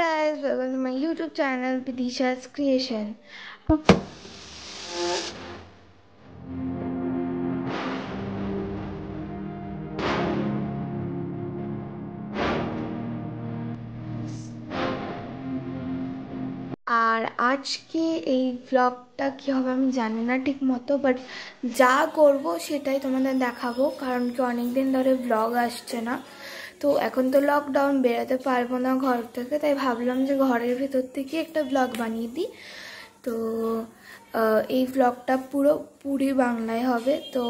guys, welcome to my YouTube channel Vidisha's Creation. আর আজকে এই ব্লগটা কি হবে আমি জানি না ঠিক মতো, বাট যা করব সেটাই তোমাদের দেখাবো, কারণ কি অনেকদিন ধরে ব্লগ আসছে না। তো এখন তো লকডাউন, বেরোতে পারবো না ঘর থেকে, তাই ভাবলাম যে ঘরের ভেতর থেকে একটা ব্লগ বানিয়ে দিই। তো এই ব্লগটা পুরোপুরি বাংলায় হবে। তো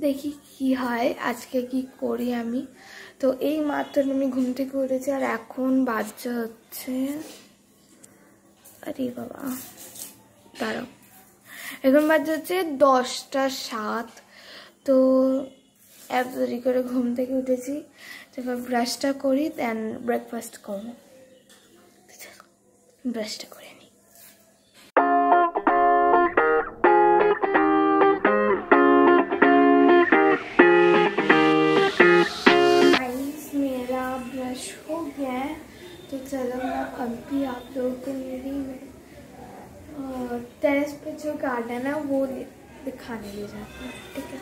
দেখি কি হয়, আজকে কি করি আমি। তো এই মাত্র আমি ঘুম থেকে উঠেছি আর এখন বাজছে হচ্ছে, আরে বাবা দাঁড়াও, এখন বাজছে হচ্ছে 10:07। তো এত দেরি করে ঘুম থেকে উঠেছি, তারপর ব্রাশটা করি, দেন ব্রেকফাস্ট করবো। ব্রাশটা করে নিই। मेरा ब्रश हो गया है, तो चलो मैं अभी आप लोगों को मेरी टेरेस पे जो गार्डन है वो दिखाने ले जाती हूँ, ठीक है।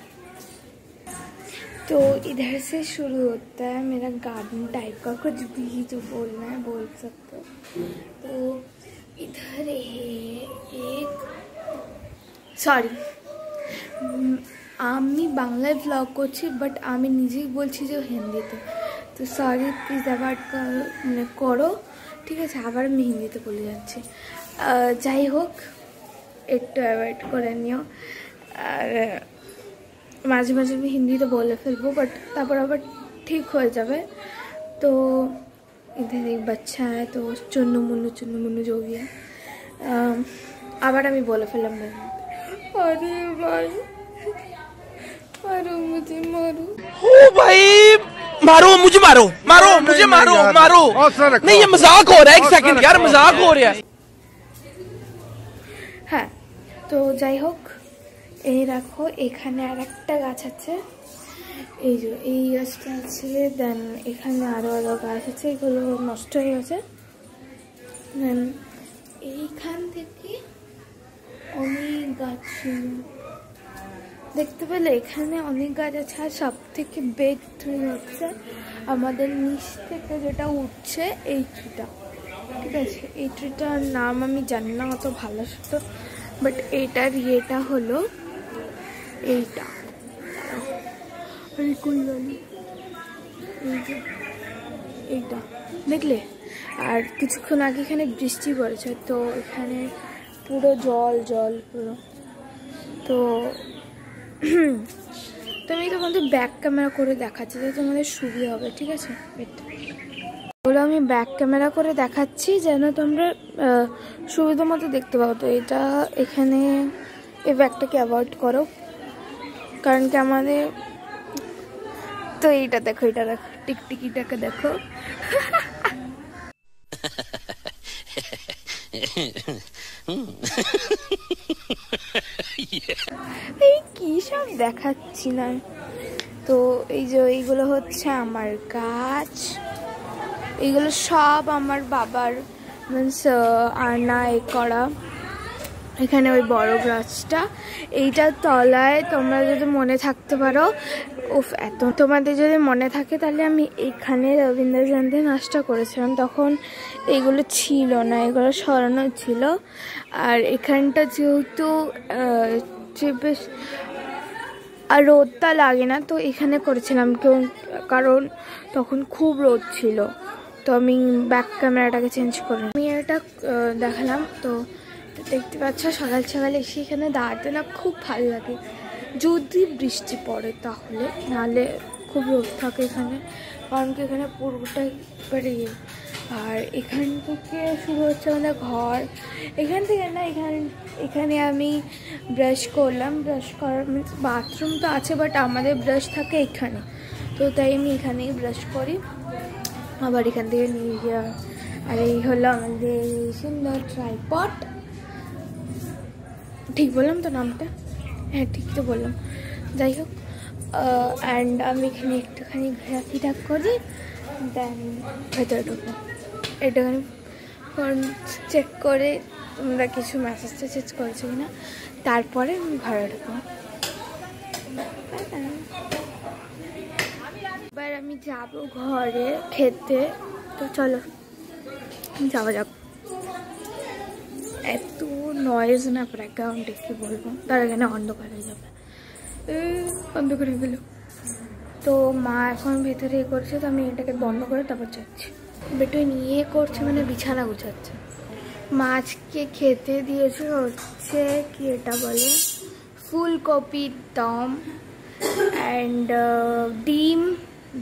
तो इधर से शुरू होता है मेरा गार्डन टाइप का, कुछ भी जो बोलना है बोल सकते हो। तो इधर है एक, सॉरी আমি বাংলায় ব্লগ করছি, বাট আমি নিজেই বলছি যে হিন্দিতে, তো সরি প্লিজ অ্যাভয়েড করো, ঠিক আছে। আবার আমি হিন্দিতে বলে যাচ্ছি, যাই হোক একটু অ্যাভয়েড করে নিও। আর মাঝে মাঝে আমি হিন্দিতে বলে ফেলবো, বাট তারপর আবার ঠিক হয়ে যাবে। তো इधर एक बच्चा है, तो चुन्नू मुन्नू जो भी है, আবার আমি বলে ফেললাম না। अरे भाई मारो मुझे, मारो ओ भाई, मारो मुझे, मारो मारो मुझे, मारो मारो। नहीं ये मजाक हो रहा है, एक सेकंड यार, मजाक हो रहा है। হ্যাঁ, তো যাই হোক, এই রাখো, এখানে আর একটা গাছ আছে, এই যে এই গাছটা আছে, দেন এখানে আরো গাছ আছে, এগুলো নষ্ট হয়ে গেছে। দেন এইখান থেকে অনেক গাছ দেখতে পেলে, এখানে অনেক গাছ আছে। আর সব থেকে বেস্ট ট্রি হচ্ছে আমাদের নিচ থেকে যেটা উঠছে এই ট্রিটা, ঠিক আছে। এই ট্রিটার নাম আমি জানি না অত ভালো সাথে, বাট এইটার ইয়েটা হলো এইটা, এইটা দেখলে। আর কিছুক্ষণ আগে এখানে বৃষ্টি পড়েছে, তো এখানে পুরো জল পুরো। তো আমি তোমাদের ব্যাক ক্যামেরা করে দেখাচ্ছি, যাতে তোমাদের সুবিধা হবে, ঠিক আছে। ওগুলো আমি ব্যাক ক্যামেরা করে দেখাচ্ছি যেন তোমরা সুবিধা মতো দেখতে পাও। তো এটা এখানে এই ব্যাগটাকে অ্যাভয়েড করো, কারণ কি আমাদের, তো এইটা দেখো, এটা দেখো, টিকটিকিটাকে দেখো। এই কি সব দেখাচ্ছি না। তো এই যে এইগুলো হচ্ছে আমার গাছ, এইগুলো সব আমার বাবার মিন্স আনা এ করা। এখানে ওই বড় গাছটা, এইটার তলায় তোমরা যদি মনে থাকতে পারো, এত তোমাদের যদি মনে থাকে তাহলে আমি এখানে রবীন্দ্র জয়ন্তী নাচটা করেছিলাম, তখন এইগুলো ছিল না, এগুলো সরানো ছিল। আর এখানটা যেহেতু বেশ আর রোদটা লাগে না, তো এখানে করেছিলাম কারণ তখন খুব রোদ ছিল। তো আমি ব্যাক ক্যামেরাটাকে চেঞ্জ করলাম, আমি এটা দেখালাম। তো দেখতে পাচ্ছ সকাল সকাল এসে এখানে দাঁড়াতে না খুব ভালো লাগে, যদি বৃষ্টি পড়ে তাহলে, নাহলে খুব রোদ থাকে এখানে, কারণ কি এখানে পুরোটাই বেরিয়ে। আর এখান থেকে শুরু হচ্ছে আমাদের ঘর, এখান থেকে না, এখানে আমি ব্রাশ করলাম, ব্রাশ করার মিনস বাথরুম তো আছে, বাট আমাদের ব্রাশ থাকে এখানে, তো তাই আমি এখানেই ব্রাশ করি। আবার এখান থেকে নিয়ে গিয়ে, আর এই হলো আমাদের সুন্দর ট্রাইপড, ঠিক বললাম তো নামটা? হ্যাঁ ঠিক তো বললাম। যাই হোক, অ্যান্ড আমি এখানে একটুখানি ঘোরাফেরা করি, দেন ভেতরে ঢুকবো। একটুখানি ফোন চেক করে তোমরা কিছু মেসেজ টেসেজ করেছো কিনা, তারপরে আমি ঘরে ঢুকবো। এবার আমি যাব ঘরে খেতে, তো চলো যাওয়া যাক। এত নয়েজ না ব্যাকগ্রাউন্ডে, কি বলবো, তার এখানে অন্ধকার হয়ে যাবে, অন্ধকার হয়ে গেল। তো মা এখন ভেতরে এ করছে, তো আমি এটাকে বন্ধ করে তারপর যাচ্ছি। বেটু নিয়ে করছে মানে বিছানা গুছাচ্ছে। মাছকে খেতে দিয়েছে হচ্ছে কি এটা বলে ফুলকপির দম অ্যান্ড ডিম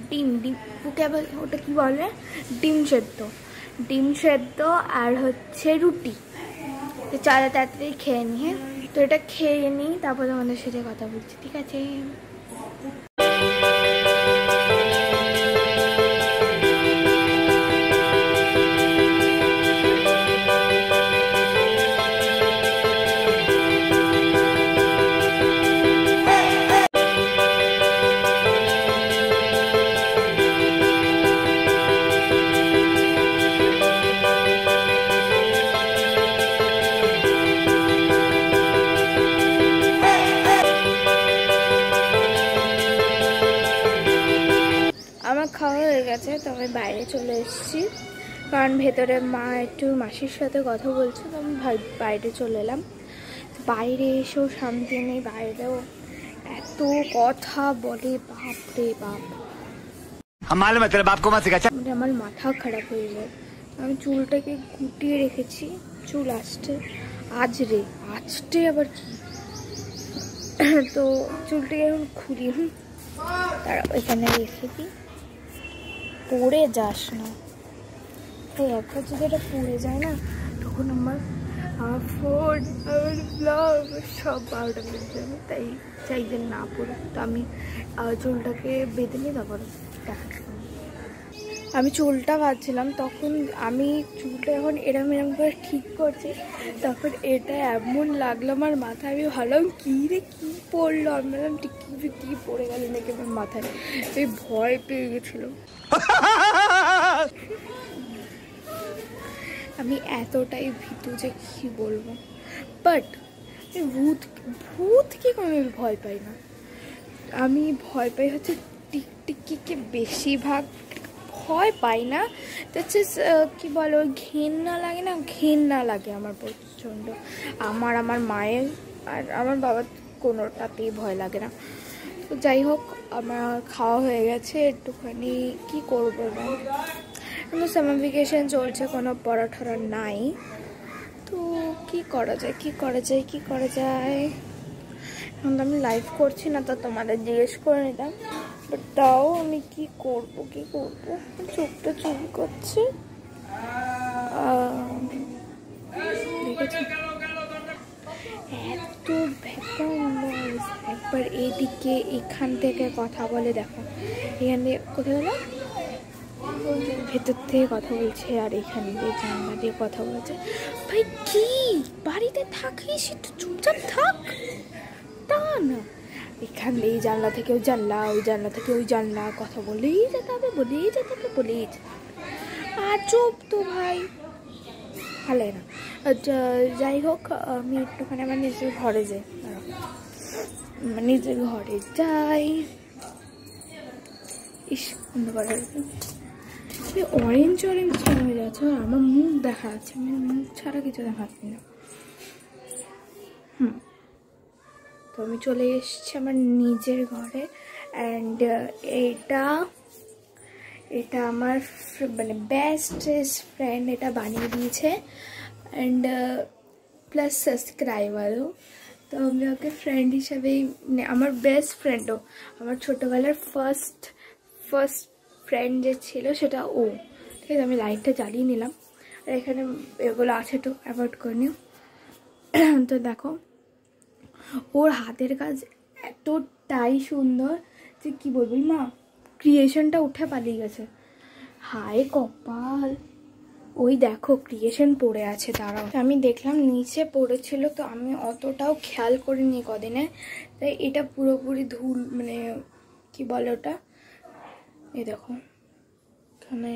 ডিম ডিম ওকে বলে, ওটা কি বলে, ডিম সেদ্ধ আর হচ্ছে রুটি। তো চলো তাড়াতাড়ি খেয়ে নিয়ে, তো এটা খেয়ে নিই, তারপর তোমাদের সাথে কথা বলছি, ঠিক আছে? আমার খাওয়া হয়ে গেছে, তো আমি বাইরে চলে এসেছি, কারণ ভেতরে মা একটু মাসির সাথে কথা বলছে, তো আমি বাইরে চলে এলাম। বাইরে এসেও শান্তি নেই, বাইরেও এত কথা বলে, বাপ রে বাপ, মানে আমার মাথা খারাপ হয়ে যায়। আমি চুলটাকে গুটিয়ে রেখেছি, চুল আসছে আজটে আবার কি, তো চুলটাকে এখন খুলি, তারা ওইখানে রেখে দিই, পড়ে যাস না। এই একবার যদি এটা পড়ে যায় না, তখন আমার ফোন, আমার ব্লগ সব 12টা বেজে যাবে, তাই চাই যে না পড়ে। তো আমি চুলটাকে বেঁধে নিই, তারপর দেখাচ্ছি। আমি চুলটা বাঁধছিলাম, তখন আমি চুলটা যখন এরম করে ঠিক করছি, তখন এটা এমন লাগলো আমার মাথায়, আমি ভাবলাম কী রে কী পড়লো, আমি ভাবলাম টিকি পড়ে গেল নাকি আমার মাথায়, এই ভয় পেয়ে গেছিলো। আমি এতটাই ভীতু যে কি বলবো, বাট ভূতকে কোনো ভয় পাই না। আমি ভয় পাই হচ্ছে টিকটিকিকে, বেশিরভাগ ভয় পাই না। হচ্ছে কি বলো, ঘেন্না লাগে না, ঘেন্না লাগে আমার প্রচণ্ড। আমার মায়ের আর আমার বাবার কোনোটাতেই ভয় লাগে না। তো যাই হোক, আমার খাওয়া হয়ে গেছে, একটুখানি কি করবো না, কিন্তু সামার ভ্যাকেশন চলছে, কোনো পড়াঠরা নাই, তো কি করা যায়। এখন তো আমি লাইভ করছি না, তো তোমাদের জিজ্ঞেস করে নিতাম, বাট তাও আমি কি করব, চোখটা চুল করছে, দেখেছি এত ব্যাকগ্রাউন্ড নয়েজ। একবার এদিকে এখান থেকে কথা বলে, দেখো এখানে কোথায় হলো, ভেতর থেকে কথা বলছে, আর এখানে দিয়ে জানলা দিয়ে কথা বলছে। ভাই কি বাড়িতে থাকিস, একটু চুপচাপ থাক, তা না এখান দিয়ে এই জানলা থেকে ওই জানলা, ওই জানলা থেকে ওই জানলা, কথা বলেই যেতে হবে, আর চুপ তো ভাই, ভালো না। যাই হোক, আমি একটুখানি আমার নিজের ঘরে যাই, ইস অন্ধকার অরেঞ্জ হয়ে যাচ্ছে, আমার মুখ দেখা যাচ্ছে, মানে মুখ ছাড়া কিছু দেখাচ্ছি না। তো আমি চলে এসেছি আমার নিজের ঘরে, অ্যান্ড এটা আমার মানে বেস্ট ফ্রেন্ড এটা বানিয়ে দিয়েছে, অ্যান্ড প্লাস সাবস্ক্রাইবারও। তো আমি ওকে ফ্রেন্ড হিসাবেই, মানে আমার বেস্ট ফ্রেন্ডও, আমার ছোটোবেলার ফার্স্ট ফ্রেন্ড যে ছিল সেটা ও, ঠিক আছে? আমি লাইটটা জ্বালিয়ে নিলাম, আর এখানে এগুলো আছে, একটু অ্যাভয়েড করে নিও। তো দেখো ওর হাতের কাজ এতটাই সুন্দর যে কি বলবো, মা ক্রিয়েশনটা উঠে পালিয়ে গেছে, হায় কপাল। ওই দেখো ক্রিয়েশন পড়ে আছে, দাঁড়াও, আমি দেখলাম নিচে পড়েছিল, তো আমি অতটাও খেয়াল করিনি কদিনে, তাই এটা পুরোপুরি ধুল, মানে কি বলে ওটা, এই দেখো এখানে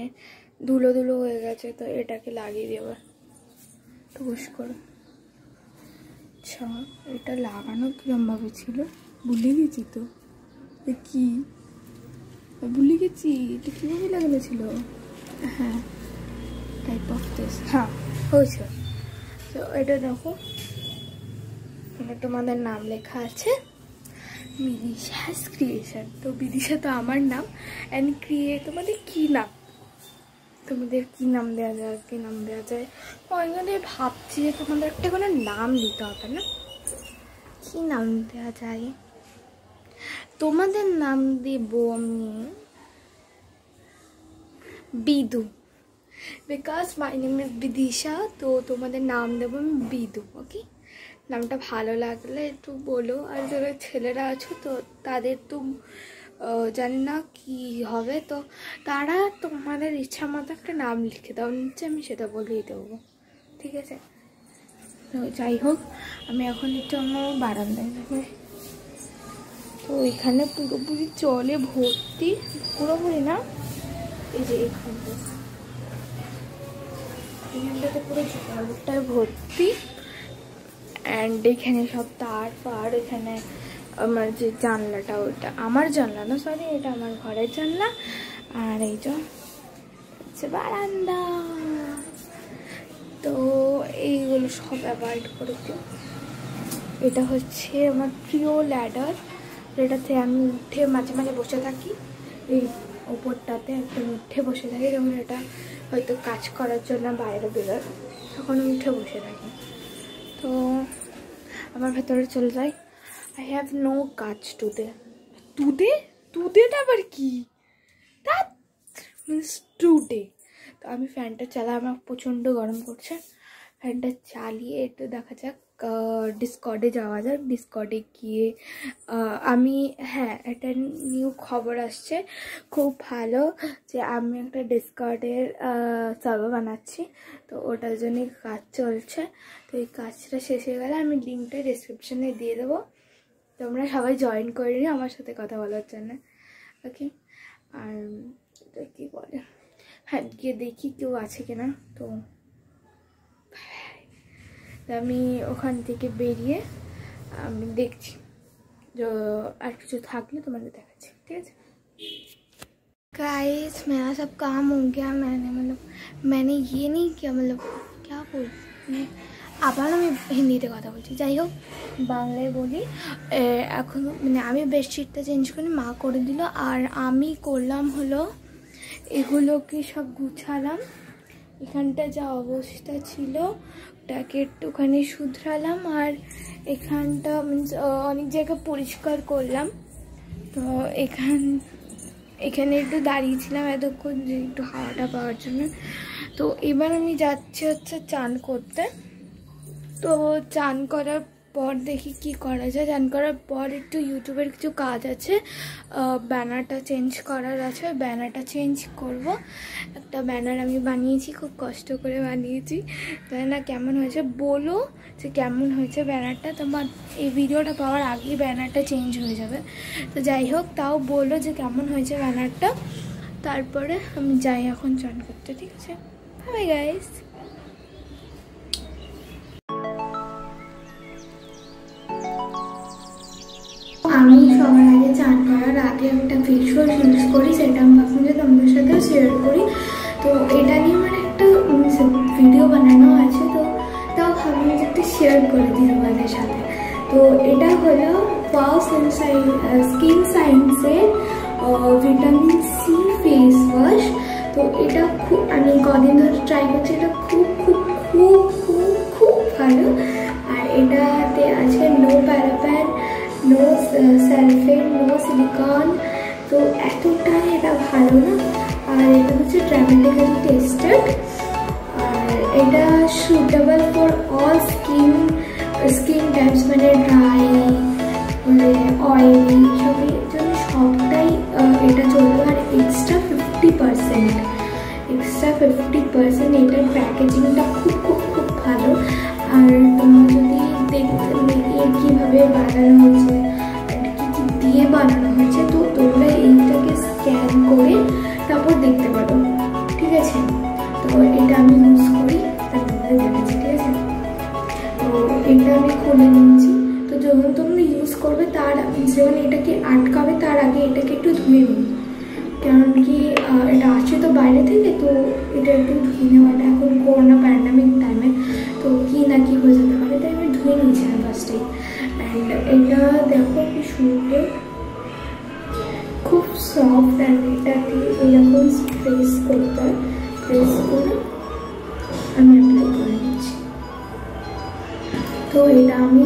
ধুলো ধুলো হয়ে গেছে, তো এটাকে লাগিয়ে দেবো টুস করে। আচ্ছা এটা লাগানো কিরমভাবে ছিল ভুলে গেছি তো, কি ভুলে গেছি এটা কীভাবে লাগানো ছিল। হ্যাঁ টাইপ অফ দিস, হ্যাঁ হয়েছে। তো এটা দেখো, এটা তোমাদের নাম লেখা আছে বিদিশাস ক্রিয়েশন। তো বিদিশা তো আমার নাম, অ্যান্ড তোমাদের কী নাম, তোমাদের কী নাম দেওয়া যায়, কী নাম দেওয়া যায় ওইখানে ভাবছি যে তোমাদের একটা কোনো নাম দিতে হবে না, কী নাম দেওয়া যায়। তোমাদের নাম দেব আমি Bidu, because my name is Bidisha. তো তোমাদের নাম দেবো আমি বিদু। ওকে, নামটা ভালো লাগলে একটু বলো। আর যারা ছেলেরা আছো তো তাদের তো জানি না কি হবে, তো তারা তোমাদের ইচ্ছা মতো একটা নাম লিখে দাও নিচে, আমি সেটা বলেই দেবো, ঠিক আছে। তো যাই হোক, আমি এখন একটু আমার বারান্দায় যাবো। তো এখানে পুরোপুরি জলে ভর্তি, পুরোপুরি না, এই যে এখানটাতে পুরো জলটায় ভর্তি, অ্যান্ড এখানে সব তার পার। এখানে আমার যে জানলাটা, ওটা আমার জানলা না, সরি এটা আমার ঘরের জানলা। আর এই যে হচ্ছে বারান্দা। তো এইগুলো সব অ্যাভয়েড করে দিও। এটা হচ্ছে আমার প্রিয় ল্যাডার, যেটাতে আমি উঠে মাঝে মাঝে বসে থাকি। এই ওপরটাতে একদম উঠে বসে থাকি, যেমন এটা হয়তো কাজ করার জন্য বাইরে বেরোয়, তখন উঠে বসে থাকি। তো আমার ভেতরে চলে যায়। আই হ্যাভ নো কাজ টুডে। টুডেটা আবার কি, দ্যাট মিনস টুডে। তো আমি ফ্যানটা চালাই, আমার প্রচণ্ড গরম করছে। ফ্যানটা চালিয়ে একটু দেখা যাক, ডিসকর্ডে যাওয়া যাক। ডিসকর্ডে গিয়ে আমি, হ্যাঁ একটা নিউ খবর আসছে খুব ভালো, যে আমি একটা ডিসকর্ডের সার্ভার বানাচ্ছি। তো ওটার জন্যই কাজ চলছে। তো এই কাজটা শেষ হয়ে গেলে আমি লিঙ্কটা ডেসক্রিপশানে দিয়ে দেবো, তোমরা সবাই জয়েন করে নিও আমার সাথে কথা বলার জন্য। ওকে, আর এটা কী বলে, হ্যাঁ গিয়ে দেখি কেউ আছে কিনা। তো আমি ওখান থেকে বেরিয়ে আমি দেখছি, আর কিছু থাকলে তোমাদের দেখাচ্ছি, ঠিক আছে। गाइस मेरा सब काम हो गया, मैंने ये नहीं किया, मतलब क्या बोल, আবার আমি হিন্দিতে কথা বলছি। যাই হোক, বাংলায় বলি। এখন মানে আমি বেডশিটটা চেঞ্জ করি, মা করে দিল, আর আমি করলাম হলো এগুলোকে সব গুছালাম। এখানটা যা অবস্থা ছিল ওটাকে একটুখানি শুধরালাম, আর এখানটা মিনস অনেক জায়গা পরিষ্কার করলাম। তো এখানে একটু দাঁড়িয়েছিলাম এতক্ষণ, যে একটু হাওয়াটা পাওয়ার জন্য। তো এবার আমি যাচ্ছি হচ্ছে চান করতে। তো চান করার পর দেখি কি করা যায়। চান করার পর একটু ইউটিউবের কিছু কাজ আছে, ব্যানারটা চেঞ্জ করার আছে, ব্যানারটা চেঞ্জ করব। একটা ব্যানার আমি বানিয়েছি, খুব কষ্ট করে বানিয়েছি, তাই না কেমন হয়েছে বলো, যে কেমন হয়েছে ব্যানারটা। তোমার এই ভিডিওটা পাওয়ার আগেই ব্যানারটা চেঞ্জ হয়ে যাবে। তো যাই হোক, তাও বলো যে কেমন হয়েছে ব্যানারটা। তারপরে আমি যাই এখন চান করতে, ঠিক আছে। Bye guys. আমি সবার আগে চান করার আগে একটা ফেস ওয়াশ ইউজ করি, সেটা আমি ভাবলাম যে তোমাদের সাথেও শেয়ার করি। তো এটা নিয়ে আমার একটা ভিডিও বানানো আছে, তো তাও ভাবলাম যে একটু শেয়ার করে দিই তোমাদের সাথে। তো এটা হলো ওয়াও স্কিন সায়েন্সের ভিটামিন সি ফেস ওয়াশ। তো এটা খুব, আমি কদিন ধরে ট্রাই করছি, এটা খুব খুব খুব খুব খুব ভালো। আর এটাতে আছে no paraben, no sulphate, no silicone. তো এতটাই এটা ভালো না। আর এটা হচ্ছে ড্রামাটিক্যালি টেস্টেড, আর এটা suitable for all skin types, মানে ড্রাই, মানে অয়েলি, সবই জন্য সবটাই এটা চলবে। আর এক্সট্রা 50% এটার প্যাকেজিংটা খুব খুব খুব ভালো। আর তোমরা যদি দেখতে কীভাবে বানানো হয়েছে, কী দিয়ে বানানো হয়েছে, তো তোমরা এইটাকে স্ক্যান করে তারপর দেখতে পারো, ঠিক আছে। এটা আমি ইউজ করি, তাই দেখাচ্ছি, ঠিক আছে? তো এটা আমি খুলে নিচ্ছি। তো যখন তোমরা ইউজ করবে তার যখন এটাকে আটকাবে তার আগে এটাকে একটু ধুয়ে নিই, কারণ কি এটা আসছে তো বাইরে থেকে, তো এটা একটু ধুয়ে নেওয়াটা এখন করোনা প্যান্ডামিক টাইমে তো কি না কি হয়ে যেতে পারে, তাই আমি ধুয়ে নিয়েছিলাম ফার্স্টেই। অ্যান্ড এটা দেখো কি সুন্দর, খুব সফট। অ্যান্ড এটাকে এরকম প্রেস করতে হয়, প্রেস করে আমি অ্যাপ্লাই করে নিচ্ছি। তো এটা আমি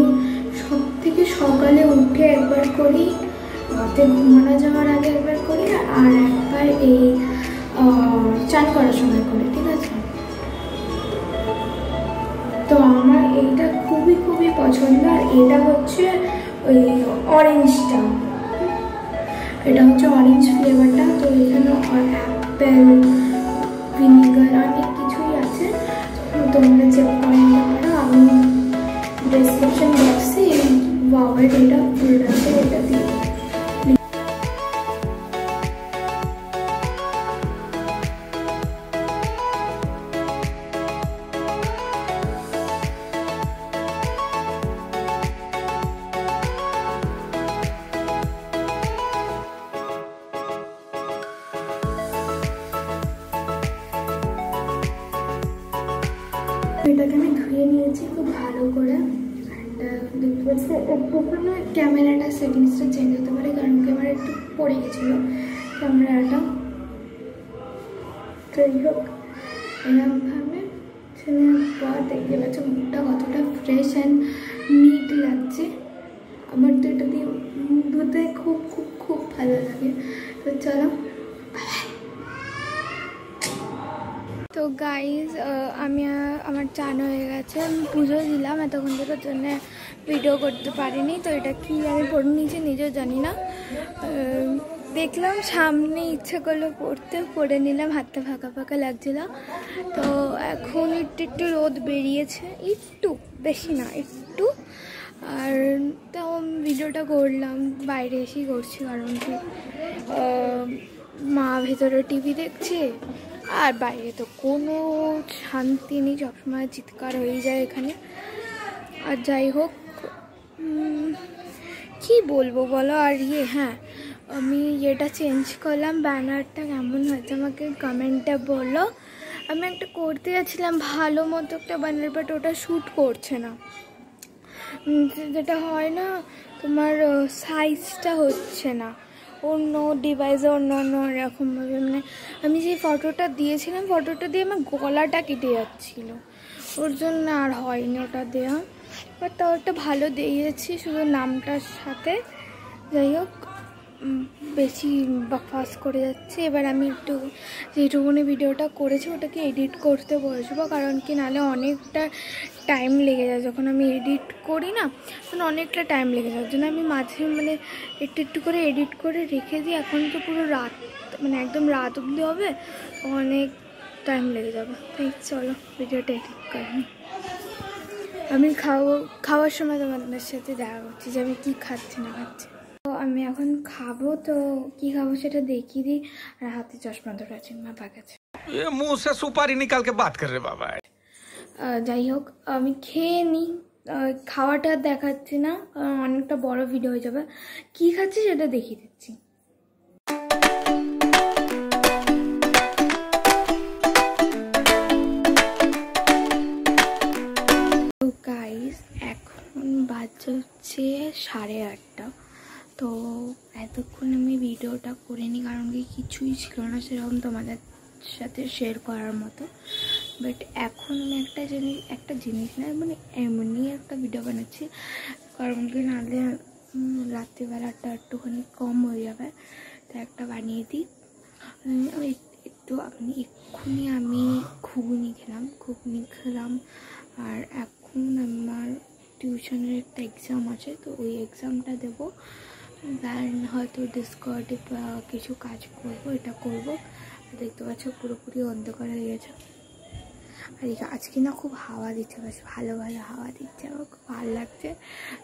সব থেকে সকালে উঠে একবার করি, রাতে ঘুমানো যাওয়ার আগে একবার করি, আর একবার এই চান করার সময় করি, ঠিক আছে? তো আমার এইটা খুবই খুবই পছন্দ। আর এটা হচ্ছে ওই অরেঞ্জটা, এটা হচ্ছে অরেঞ্জ ফ্লেভারটা। তো এখানে অ্যাপেল, ভিনিগার অনেক কিছুই আছে, তোমরা চেক করে নিতে পারো। আমি ডেসক্রিপশন বক্সে এই ওয়াওয়ের এটা প্রোডাক্টে এটা দিই। এটাকে আমি ধুয়ে নিয়েছি খুব ভালো করে। দেখতে পাচ্ছি ওখানে ক্যামেরাটা সেটিংসটা চেঞ্জ হতে পারে, কারণ ক্যামেরা একটু পড়ে গেছিলো ক্যামেরাটা। যাই হোক, এরকমভাবে ছেলের পর দেখতে পাচ্ছ মুখটা কতটা ফ্রেশ অ্যান্ড নিট লাগছে। আমার তো এটা দিয়ে মুখ ধুতে খুব খুব খুব ভালো লাগে। তো চলো, তো গাইজ আমি আমার চান হয়ে গেছে, আমি পুজো দিলাম, এতক্ষণ ধরে জন্য ভিডিও করতে পারিনি। তো এটা কি আমি পড়ে নিয়েছি নিজেও জানি না, দেখলাম সামনে ইচ্ছে করলো পড়ে নিলাম, হাতটা ফাঁকা ফাঁকা লাগছিল। তো এখন একটু একটু রোদ বেরিয়েছে, একটু বেশি না একটু। আর তাও ভিডিওটা করলাম, বাইরে এসেই করছি, কারণ কি মা ভেতরে টিভি দেখছে আর বাইরে তো কোনো শান্তি নেই, সবসময় চিৎকার হয়ে যায় এখানে। আর যাই হোক, কি বলবো বলো। আর হ্যাঁ, আমি এটা চেঞ্জ করলাম, ব্যানারটা কেমন হয়েছে আমাকে কমেন্টে বলো। আমি একটা করতে যাচ্ছিলাম ভালো মতো একটা ব্যানার, বাট ওটা শ্যুট করছে না, যেটা হয় না তোমার সাইজটা হচ্ছে না, অন্য ডিভাইসে অন্য অন্য এরকমভাবে। মানে আমি যে ফটোটা দিয়েছিলাম, ফটোটা দিয়ে আমার গলাটা কেটে যাচ্ছিলো, ওর জন্য আর হয়নি ওটা দেওয়া। বাট তাও একটা ভালো দিয়েছি শুধু নামটার সাথে। যাই হোক, বেশি বাকওয়াস করে যাচ্ছে। এবার আমি একটু যেটুকুনি ভিডিওটা করেছি ওটাকে এডিট করতে বসবো, কারণ কি নাহলে অনেকটা টাইম লেগে যায়। যখন আমি এডিট করি না তখন অনেকটা টাইম লেগে যায়, জন্য আমি মাঝে মানে একটু একটু করে এডিট করে রেখে দিই। এখন তো পুরো রাত, মানে একদম রাত অবধি হবে, অনেক টাইম লেগে যাবে। তাই চলো ভিডিওটা এডিট করে নিই। আমি খাওয়ার সময় তোমাদের সাথে দেখা করছি যে আমি কী খাচ্ছি না খাচ্ছি। তো আমি এখন খাবো, তো কি খাবো সেটা দেখিয়ে দিই। আর হাতে চশমা ধরে আছে, মা পাকাচ্ছে, मुंह से सुपारी निकाल के बात कर रहे बाबा। যাই হোক, আমি খেয়ে নিই, খাওয়াটা দেখাচ্ছি না কারণ অনেকটা বড় ভিডিও হয়ে যাবে। কি খাচ্ছি সেটা দেখিয়ে দিচ্ছি। তো গাইস, এখন বাজে হচ্ছে 8:30। তো এতক্ষণ আমি ভিডিওটা করে নিই, কারণ কি কিছুই ছিল না সেরকম তোমাদের সাথে শেয়ার করার মতো। বাট এখন আমি একটা জিনিস না, মানে এমনি একটা ভিডিও বানাচ্ছি, কারণ কি নাহলে রাত্রিবেলাটা একটুখানি কম হয়ে যাবে, তাই একটা বানিয়ে দিই। এক্ষুনি আমি ঘুগনি খেলাম। আর এখন আমার টিউশনের একটা এক্সাম আছে, তো ওই এক্সামটা দেবো। দেন হয়তো ডিসকর্ডে কিছু কাজ করবো, এটা করবো। দেখতে পাচ্ছ পুরোপুরি অন্ধকার হয়ে গেছে। আর আজকে না খুব হাওয়া দিচ্ছে, বেশ ভালো ভালো হাওয়া দিচ্ছে, আমার খুব ভালো লাগছে।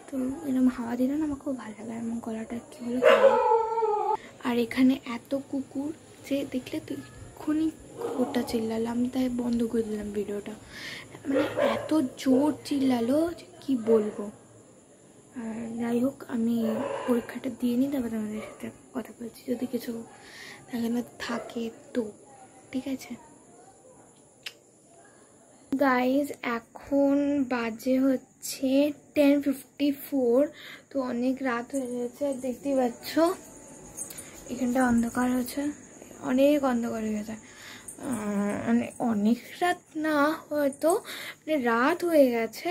তো এরকম হাওয়া দিলে না আমার খুব ভালো লাগে, আমার গলাটা কী হলো। আর এখানে এত কুকুর যে দেখলে তো এক্ষুনি ওটা চিল্লালো, আমি তাই বন্ধ করে দিলাম ভিডিওটা। মানে এত জোর চিল্লালো যে কী বলবো। আর যাই হোক, আমি পরীক্ষাটা দিয়ে নিই, তারপরে আমাদের সাথে কথা বলছি, যদি কিছু এখানে থাকে তো। ঠিক আছে গাইজ, এখন বাজে হচ্ছে 10:54। তো অনেক রাত হয়ে গেছে, দেখতেই পাচ্ছ এখানটা অন্ধকার হয়েছে, অনেক অন্ধকার হয়ে গেছে। মানে অনেক রাত না, হয়তো মানে রাত হয়ে গেছে।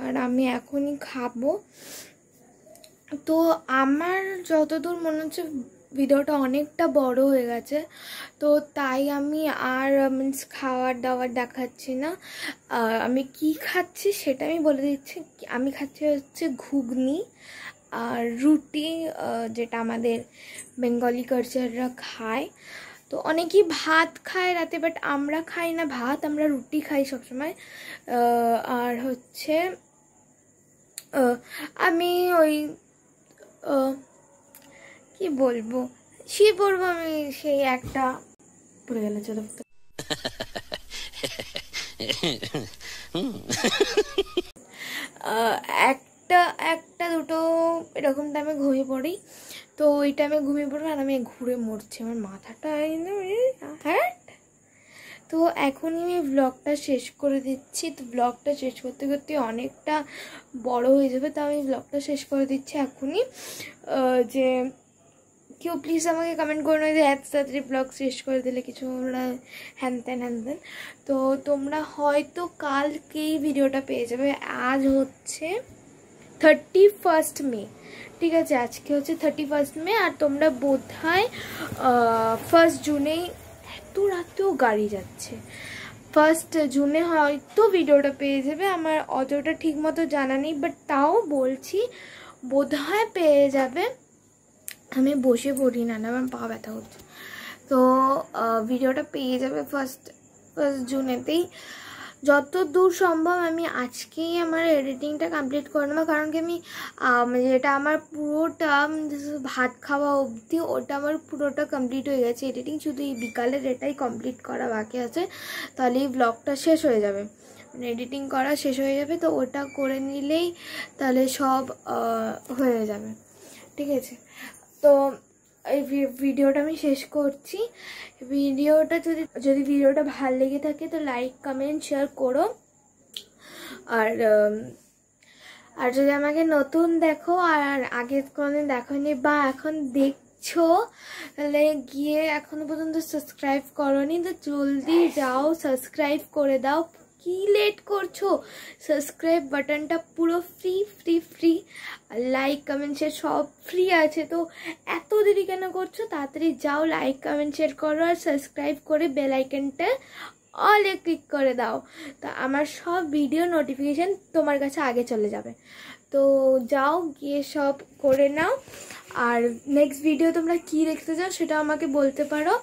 আর আমি এখনই খাবো। তো আমার যতদূর মনে হচ্ছে ভিডিওটা অনেকটা বড় হয়ে গেছে, তো তাই আমি আর মিন্স খাওয়ার দাওয়ার দেখাচ্ছি না। আমি কি খাচ্ছি সেটা আমি বলে দিচ্ছি। আমি খাচ্ছি হচ্ছে ঘুগনি আর রুটি, যেটা আমাদের বেঙ্গলি কালচাররা খায়। তো অনেকেই ভাত খায় রাতে, বাট আমরা খাই না ভাত, আমরা রুটি খাই সবসময়। আর হচ্ছে আমি ওই কি বলবো, আমি সেই একটা পড়ে গেল, চলো একটা দুটো এরকম টাইমে ঘুমিয়ে পড়ি। তো ওই টাইমে ঘুমিয়ে পড়বো আর আমি ঘুরে মরছি, আমার মাথাটা হ্যাঁ। তো এখনই আমি ব্লগটা শেষ করে দিচ্ছি। তো ব্লগটা শেষ করতে করতে অনেকটা বড় হয়ে যাবে, তো আমি ব্লগটা শেষ করে দিচ্ছি এখনই। যে কেউ প্লিজ আমাকে কমেন্ট করে নয় যে এত তাড়াতাড়ি ব্লগ শেষ করে দিলে কিছু হ্যান ত্যান। তো তোমরা হয়তো কালকেই ভিডিওটা পেয়ে যাবে। আজ হচ্ছে 31 মে, ঠিক আছে, আজকে হচ্ছে 31 মে। আর তোমরা বোধহয় 1 জুনেই, এত রাতেও গাড়ি যাচ্ছে, 1 জুনে হয়তো ভিডিওটা পেয়ে যাবে। আমার অতটা ঠিক মতো জানা নেই, বাট তাও বলছি বোধহয় পেয়ে যাবে। আমি বসে পড়ি না, আমার পা ব্যথা হচ্ছে। তো ভিডিওটা পেয়ে যাবে 1 জুনেতেই। যত দূর সম্ভব আমি আজকেই আমার এডিটিংটা কমপ্লিট করে নেবো, কারণ কি আমি যেটা আমার পুরোটা ভাত খাওয়া অবধি ওটা আমার পুরোটা কমপ্লিট হয়ে গেছে এডিটিং, শুধু এই বিকালের এটাই কমপ্লিট করা বাকি আছে। তাহলে এই ব্লগটা শেষ হয়ে যাবে, মানে এডিটিং করা শেষ হয়ে যাবে। তো ওটা করে নিলেই তাহলে সব হয়ে যাবে, ঠিক আছে। তো এই ভিডিওটা আমি শেষ করছি। ভিডিওটা যদি ভিডিওটা ভালো লেগে থাকে তো লাইক কমেন্ট শেয়ার করো। আর যদি আমাকে নতুন দেখো আর আগে কোনোদিন দেখোনি বা এখন দেখছো, তাহলে গিয়ে এখনো পর্যন্ত সাবস্ক্রাইব করোনি, তো জলদি যাও সাবস্ক্রাইব করে দাও। কি লেট করছো? সাবস্ক্রাইব বাটনটা পুরো ফ্রি। লাইক কমেন্ট শেয়ার সব ফ্রি আছে, তো এত দেরি কেন করছো? তাড়াতাড়ি যাও, লাইক কমেন্ট শেয়ার করো আর সাবস্ক্রাইব করে বেল আইকনটা অলে ক্লিক করে দাও। তো আমার সব ভিডিও নোটিফিকেশান তোমার কাছে আগে চলে যাবে। তো যাও গিয়ে সব করে নাও। আর নেক্সট ভিডিও তোমরা কি দেখতে চাও সেটা আমাকে বলতে পারো।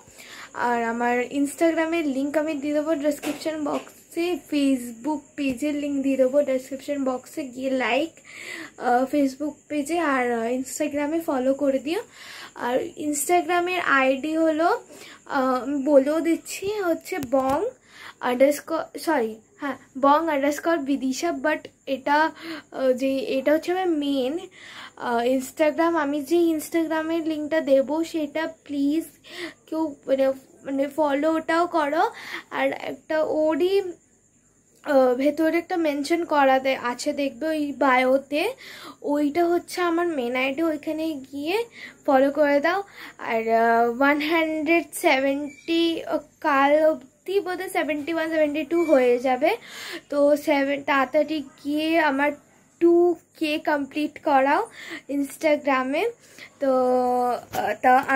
আর আমার ইনস্টাগ্রামের লিঙ্ক আমি দিয়ে দেবো ডেসক্রিপশন বক্সে, ফেসবুক পেজের লিঙ্ক দিয়ে দেবো ডেসক্রিপশন বক্সে, গিয়ে লাইক ফেসবুক পেজে আর ইনস্টাগ্রামে ফলো করে দিও। আর ইনস্টাগ্রামের আইডি হলো বলেও দিচ্ছি, হচ্ছে bong_বিদিশা। বাট এটা হচ্ছে আমার মেন ইনস্টাগ্রাম। আমি যে ইনস্টাগ্রামের লিঙ্কটা দেবো সেটা প্লিজ কেউ মানে ফলো ওটাও করো। আর একটা ওরই ভেতরে একটা মেনশন করা আছে, দেখবে ওই বায়োতে, ওইটা হচ্ছে আমার মেন আইডি, ওইখানে গিয়ে ফলো করে দাও। আর 170 কাল অবধি বোধহয় 71-72 হয়ে যাবে। তো তাড়াতাড়ি গিয়ে আমার 2K কমপ্লিট করাও ইনস্টাগ্রামে। তো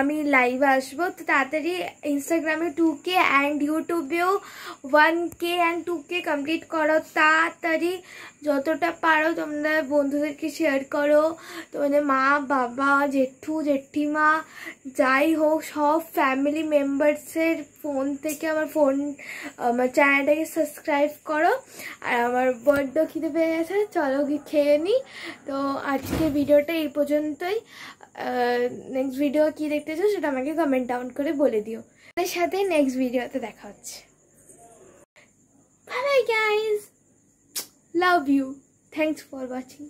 আমি লাইভে আসবো, তো তাড়াতাড়ি ইনস্টাগ্রামে 2K অ্যান্ড ইউটিউবেও 1K অ্যান্ড 2K কমপ্লিট করো তাড়াতাড়ি। যতটা পারো তোমরা বন্ধুদেরকে শেয়ার করো, তোমাদের মা বাবা জেঠু জেঠিমা যাই হোক সব ফ্যামিলি মেম্বার্সের ফোন থেকে আমার চ্যানেলটাকে সাবস্ক্রাইব করো। আর আমার বড্ড খিদে পেয়ে গেছে, চলো খেয়ে নিই। তো আজকে ভিডিওটা এই পর্যন্তই। নেক্সট ভিডিও কি দেখতে চাও সেটা আমাকে কমেন্ট ডাউন করে বলে দিও। এর সাথে নেক্সট ভিডিওতে দেখা হচ্ছে। Bye bye guys, love you, thanks for watching.